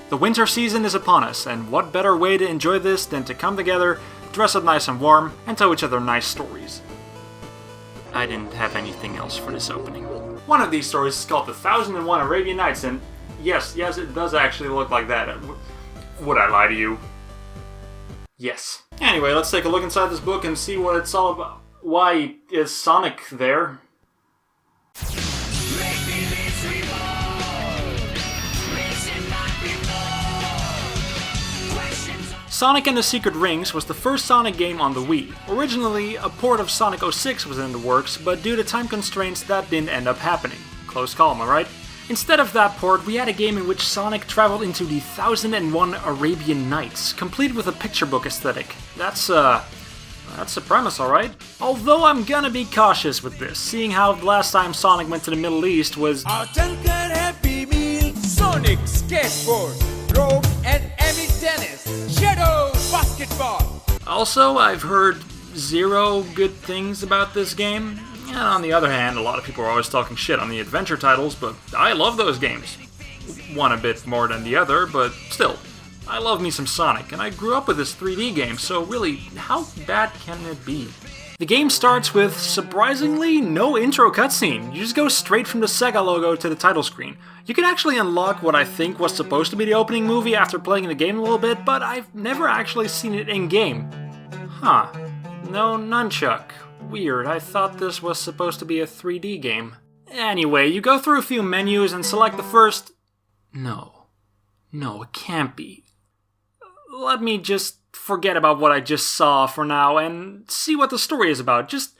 The winter season is upon us, and what better way to enjoy this than to come together, dress up nice and warm, and tell each other nice stories. I didn't have anything else for this opening. One of these stories is called The 1001 Arabian Nights, and yes, it does actually look like that. Would I lie to you? Yes. Anyway, let's take a look inside this book and see what it's all about. Why is Sonic there? Sonic and the Secret Rings was the first Sonic game on the Wii. Originally, a port of Sonic 06 was in the works, but due to time constraints that didn't end up happening. Close call, am I right? Instead of that port, we had a game in which Sonic traveled into the 1001 Arabian Nights, complete with a picture book aesthetic. That's the premise, alright? Although I'm gonna be cautious with this, seeing how the last time Sonic went to the Middle East was Happy Meal, Sonic Skateboard, Rogue and Emmy Dennis, Shadow Basketball. Also, I've heard zero good things about this game. And on the other hand, a lot of people are always talking shit on the adventure titles, but I love those games. One a bit more than the other, but still. I love me some Sonic, and I grew up with this 3D game, so really, how bad can it be? The game starts with, surprisingly, no intro cutscene. You just go straight from the Sega logo to the title screen. You can actually unlock what I think was supposed to be the opening movie after playing the game a little bit, but I've never actually seen it in-game. Huh. No nunchuck. Weird, I thought this was supposed to be a 3D game. Anyway, you go through a few menus and select the first... No, it can't be. Let me just forget about what I just saw for now and see what the story is about. Just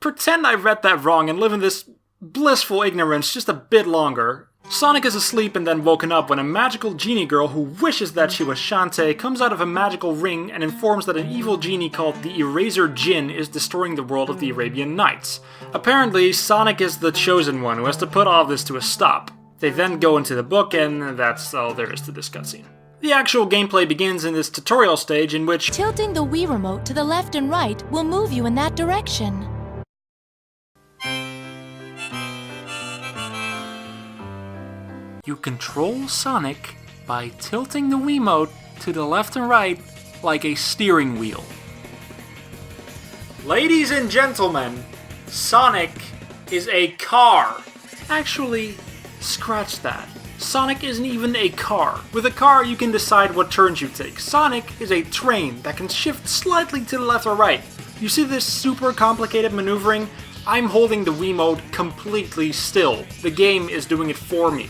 pretend I read that wrong and live in this blissful ignorance just a bit longer. Sonic is asleep and then woken up when a magical genie girl who wishes that she was Shantae comes out of a magical ring and informs that an evil genie called the Eraser Djinn is destroying the world of the Arabian Nights. Apparently, Sonic is the chosen one who has to put all this to a stop. They then go into the book and that's all there is to this cutscene. The actual gameplay begins in this tutorial stage in which tilting the Wii remote to the left and right will move you in that direction. you control Sonic by tilting the Wiimote to the left and right like a steering wheel. Ladies and gentlemen, Sonic is a car. Actually, scratch that. Sonic isn't even a car. With a car, you can decide what turns you take. Sonic is a train that can shift slightly to the left or right. You see this super complicated maneuvering? I'm holding the Wiimote completely still. The game is doing it for me.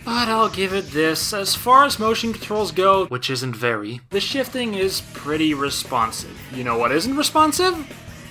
But I'll give it this, as far as motion controls go, which isn't very, the shifting is pretty responsive. You know what isn't responsive?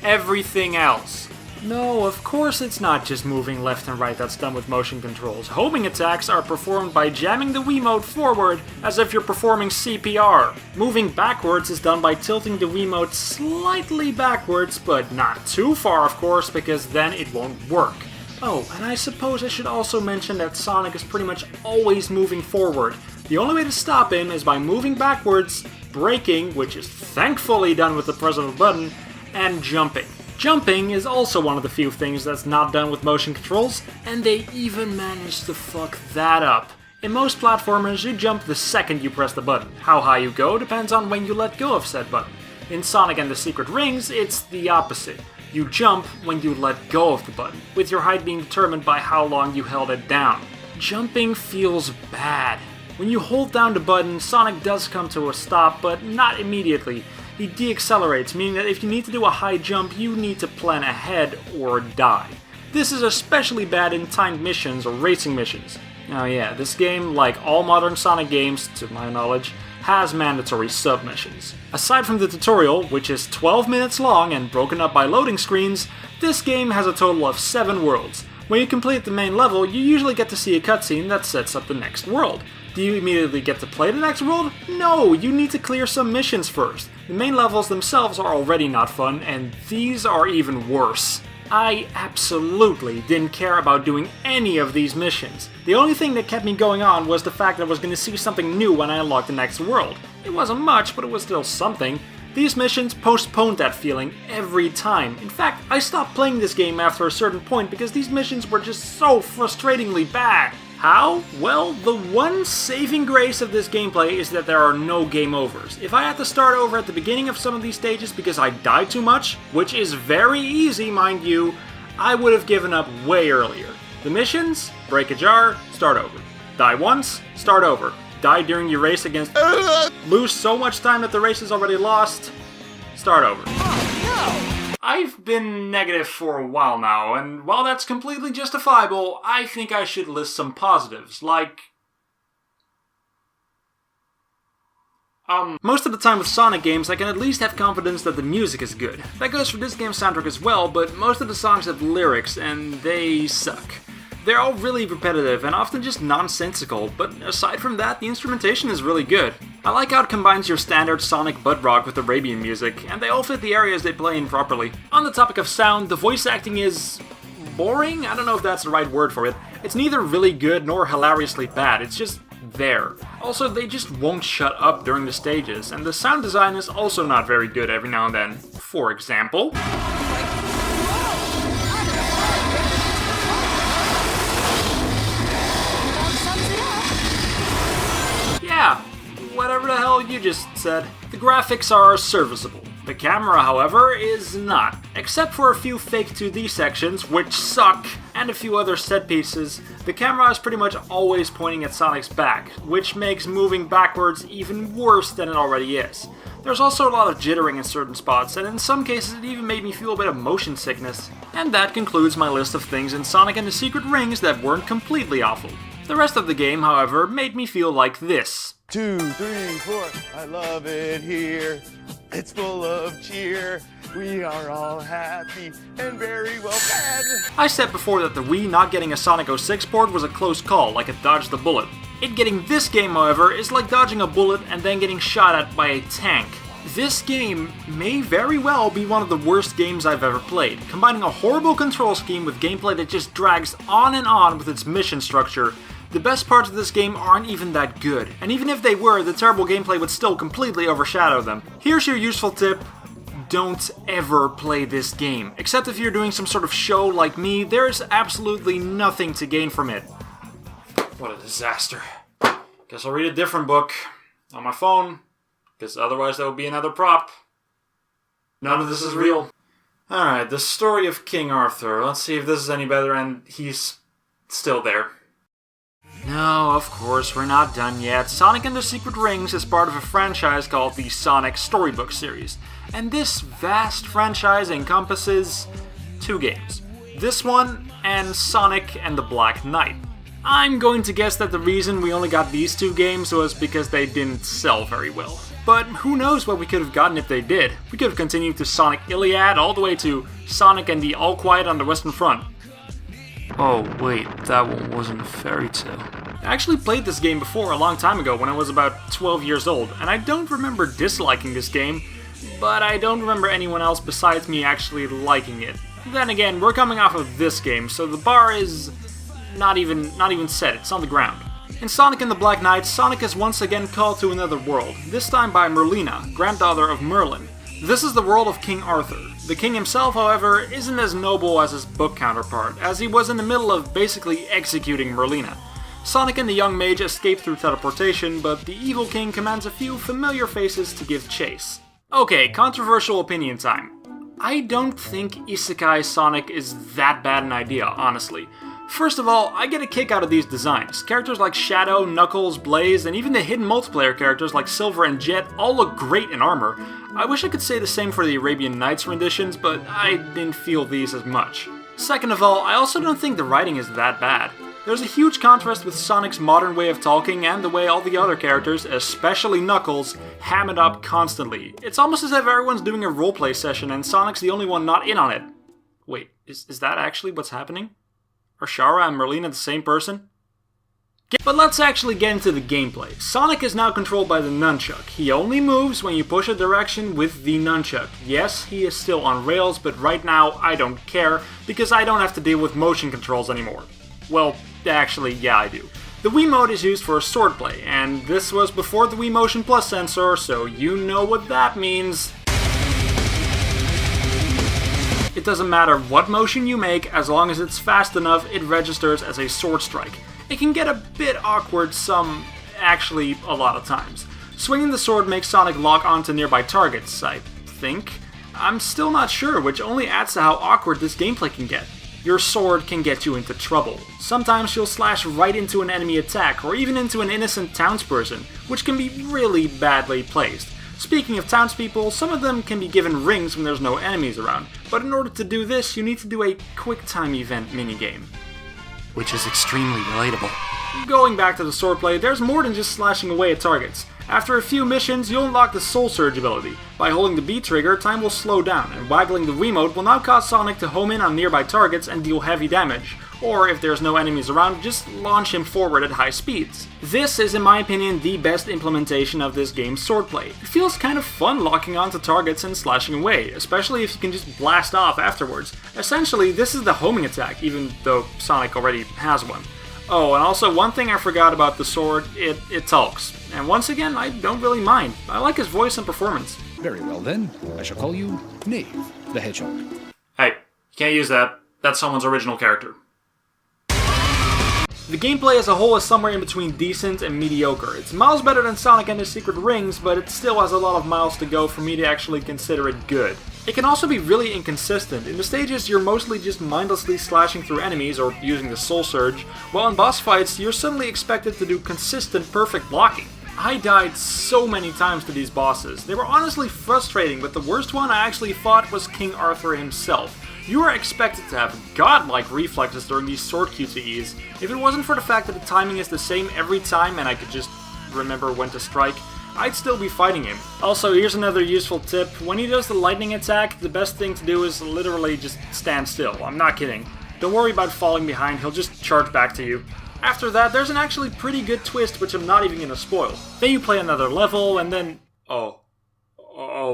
Everything else. No, of course it's not just moving left and right that's done with motion controls. Homing attacks are performed by jamming the Wiimote forward as if you're performing CPR. Moving backwards is done by tilting the Wiimote slightly backwards, but not too far of course, because then it won't work. Oh, and I suppose I should also mention that Sonic is pretty much always moving forward. The only way to stop him is by moving backwards, braking, which is thankfully done with the press of a button, and jumping. Jumping is also one of the few things that's not done with motion controls, and they even managed to fuck that up. In most platformers, you jump the second you press the button. How high you go depends on when you let go of said button. In Sonic and the Secret Rings, it's the opposite. You jump when you let go of the button, with your height being determined by how long you held it down. Jumping feels bad. When you hold down the button, Sonic does come to a stop, but not immediately. He deaccelerates, meaning that if you need to do a high jump, you need to plan ahead or die. This is especially bad in timed missions or racing missions. Now yeah, this game, like all modern Sonic games, to my knowledge, has mandatory submissions. Aside from the tutorial, which is 12 minutes long and broken up by loading screens, this game has a total of 7 worlds. When you complete the main level, you usually get to see a cutscene that sets up the next world. Do you immediately get to play the next world? No, you need to clear some missions first. The main levels themselves are already not fun, and these are even worse. I absolutely didn't care about doing any of these missions. The only thing that kept me going on was the fact that I was going to see something new when I unlocked the next world. It wasn't much, but it was still something. These missions postponed that feeling every time. In fact, I stopped playing this game after a certain point because these missions were just so frustratingly bad. How? Well, the one saving grace of this gameplay is that there are no game overs. If I had to start over at the beginning of some of these stages because I died too much, which is very easy, mind you, I would have given up way earlier. The missions? Break a jar, start over. Die once, start over. Die during your race against lose so much time that the race is already lost, start over. I've been negative for a while now, and while that's completely justifiable, I think I should list some positives, like... most of the time with Sonic games, I can at least have confidence that the music is good. That goes for this game's soundtrack as well, but most of the songs have lyrics, and they suck. They're all really repetitive and often just nonsensical, but aside from that, the instrumentation is really good. I like how it combines your standard Sonic butt rock with Arabian music, and they all fit the areas they play in properly. On the topic of sound, the voice acting is... boring? I don't know if that's the right word for it. It's neither really good nor hilariously bad, it's just there. Also, they just won't shut up during the stages, and the sound design is also not very good every now and then. For example... yeah, whatever the hell you just said. The graphics are serviceable. The camera, however, is not. Except for a few fake 2D sections, which suck, and a few other set pieces, the camera is pretty much always pointing at Sonic's back, which makes moving backwards even worse than it already is. There's also a lot of jittering in certain spots, and in some cases it even made me feel a bit of motion sickness. And that concludes my list of things in Sonic and the Secret Rings that weren't completely awful. The rest of the game, however, made me feel like this. 2, 3, 4, I love it here. It's full of cheer. We are all happy and very well fed. I said before that the Wii not getting a Sonic 06 port was a close call, like it dodged the bullet. It getting this game, however, is like dodging a bullet and then getting shot at by a tank. This game may very well be one of the worst games I've ever played, combining a horrible control scheme with gameplay that just drags on and on with its mission structure. The best parts of this game aren't even that good, and even if they were, the terrible gameplay would still completely overshadow them. Here's your useful tip: don't ever play this game. Except if you're doing some sort of show like me, there's absolutely nothing to gain from it. What a disaster. Guess I'll read a different book on my phone, because otherwise that would be another prop. None of this is real. Alright, the story of King Arthur. Let's see if this is any better, and he's still there. No, of course, we're not done yet. Sonic and the Secret Rings is part of a franchise called the Sonic Storybook series, and this vast franchise encompasses 2 games. This one, and Sonic and the Black Knight. I'm going to guess that the reason we only got these 2 games was because they didn't sell very well. But who knows what we could have gotten if they did. We could have continued to Sonic Iliad all the way to Sonic and the All Quiet on the Western Front. Oh wait, that one wasn't a fairy tale. I actually played this game before a long time ago when I was about 12 years old, and I don't remember disliking this game, but I don't remember anyone else besides me actually liking it. Then again, we're coming off of this game, so the bar is not even set, it's on the ground. In Sonic and the Black Knight, Sonic is once again called to another world, this time by Merlina, granddaughter of Merlin. This is the world of King Arthur. The king himself, however, isn't as noble as his book counterpart, as he was in the middle of basically executing Merlina. Sonic and the young mage escape through teleportation, but the evil king commands a few familiar faces to give chase. Okay, controversial opinion time. I don't think Isekai Sonic is that bad an idea, honestly. First of all, I get a kick out of these designs. Characters like Shadow, Knuckles, Blaze, and even the hidden multiplayer characters like Silver and Jet all look great in armor. I wish I could say the same for the Arabian Nights renditions, but I didn't feel these as much. Second of all, I also don't think the writing is that bad. There's a huge contrast with Sonic's modern way of talking and the way all the other characters, especially Knuckles, ham it up constantly. It's almost as if everyone's doing a roleplay session and Sonic's the only one not in on it. Wait, is that actually what's happening? Are Shara and Merlina the same person? But let's actually get into the gameplay. Sonic is now controlled by the nunchuck. He only moves when you push a direction with the nunchuck. Yes, he is still on rails, but right now I don't care, because I don't have to deal with motion controls anymore. Well, actually, yeah, I do. The Wii mode is used for swordplay, and this was before the Wii Motion Plus sensor, so you know what that means. It doesn't matter what motion you make, as long as it's fast enough, it registers as a sword strike. It can get a bit awkward actually a lot of times. Swinging the sword makes Sonic lock onto nearby targets, I think. I'm still not sure, which only adds to how awkward this gameplay can get. Your sword can get you into trouble. Sometimes you'll slash right into an enemy attack, or even into an innocent townsperson, which can be really badly placed. Speaking of townspeople, some of them can be given rings when there's no enemies around, but in order to do this, you need to do a quick time event minigame. Which is extremely relatable. Going back to the swordplay, there's more than just slashing away at targets. After a few missions, you'll unlock the Soul Surge ability. By holding the B trigger, time will slow down, and waggling the Wiimote will now cause Sonic to home in on nearby targets and deal heavy damage. Or, if there's no enemies around, just launch him forward at high speeds. This is, in my opinion, the best implementation of this game's swordplay. It feels kind of fun locking onto targets and slashing away, especially if you can just blast off afterwards. Essentially, this is the homing attack, even though Sonic already has one. Oh, and also one thing I forgot about the sword, it talks. And once again, I don't really mind. I like his voice and performance. Very well then, I shall call you Knave the Hedgehog. Hey, you can't use that. That's someone's original character. The gameplay as a whole is somewhere in between decent and mediocre. It's miles better than Sonic and his Secret Rings, but it still has a lot of miles to go for me to actually consider it good. It can also be really inconsistent. In the stages, you're mostly just mindlessly slashing through enemies or using the Soul Surge, while in boss fights, you're suddenly expected to do consistent, perfect blocking. I died so many times to these bosses. They were honestly frustrating, but the worst one I actually fought was King Arthur himself. You are expected to have godlike reflexes during these sword QTEs. If it wasn't for the fact that the timing is the same every time and I could just remember when to strike, I'd still be fighting him. Also, here's another useful tip. When he does the lightning attack, the best thing to do is literally just stand still. I'm not kidding. Don't worry about falling behind, he'll just charge back to you. After that, there's an actually pretty good twist which I'm not even gonna spoil. Then you play another level and then... Oh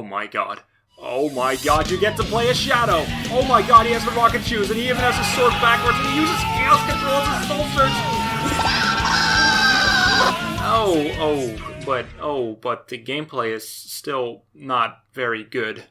my god. Oh my god, you get to play as Shadow! Oh my god, he has the rocket shoes, and he even has his sword backwards, and he uses Chaos Control as his Soul Surge! But the gameplay is still not very good.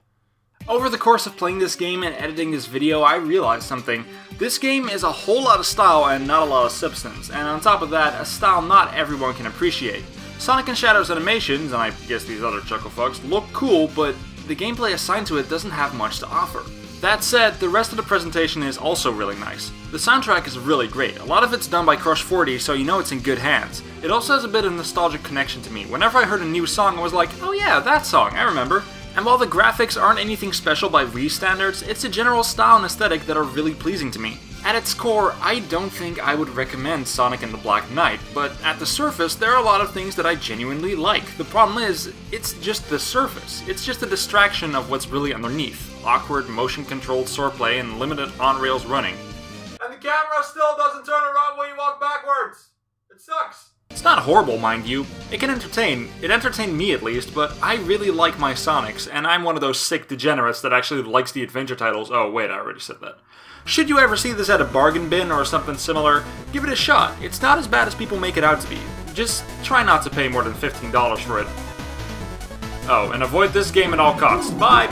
Over the course of playing this game and editing this video, I realized something. This game is a whole lot of style and not a lot of substance, and on top of that, a style not everyone can appreciate. Sonic and Shadow's animations, and I guess these other Chuckle fucks, look cool, but the gameplay assigned to it doesn't have much to offer. That said, the rest of the presentation is also really nice. The soundtrack is really great. A lot of it's done by Crush 40, so you know it's in good hands. It also has a bit of nostalgic connection to me. Whenever I heard a new song, I was like, oh yeah, that song, I remember. And while the graphics aren't anything special by Wii standards, it's a general style and aesthetic that are really pleasing to me. At its core, I don't think I would recommend Sonic and the Black Knight, but at the surface, there are a lot of things that I genuinely like. The problem is, it's just the surface. It's just a distraction of what's really underneath. Awkward, motion-controlled swordplay and limited on-rails running. And the camera still doesn't turn around when you walk backwards! It sucks! It's not horrible, mind you. It can entertain. It entertained me at least, but I really like my Sonics, and I'm one of those sick degenerates that actually likes the adventure titles. Oh wait, I already said that. Should you ever see this at a bargain bin or something similar, give it a shot. It's not as bad as people make it out to be. Just try not to pay more than $15 for it. Oh, and avoid this game at all costs. Bye!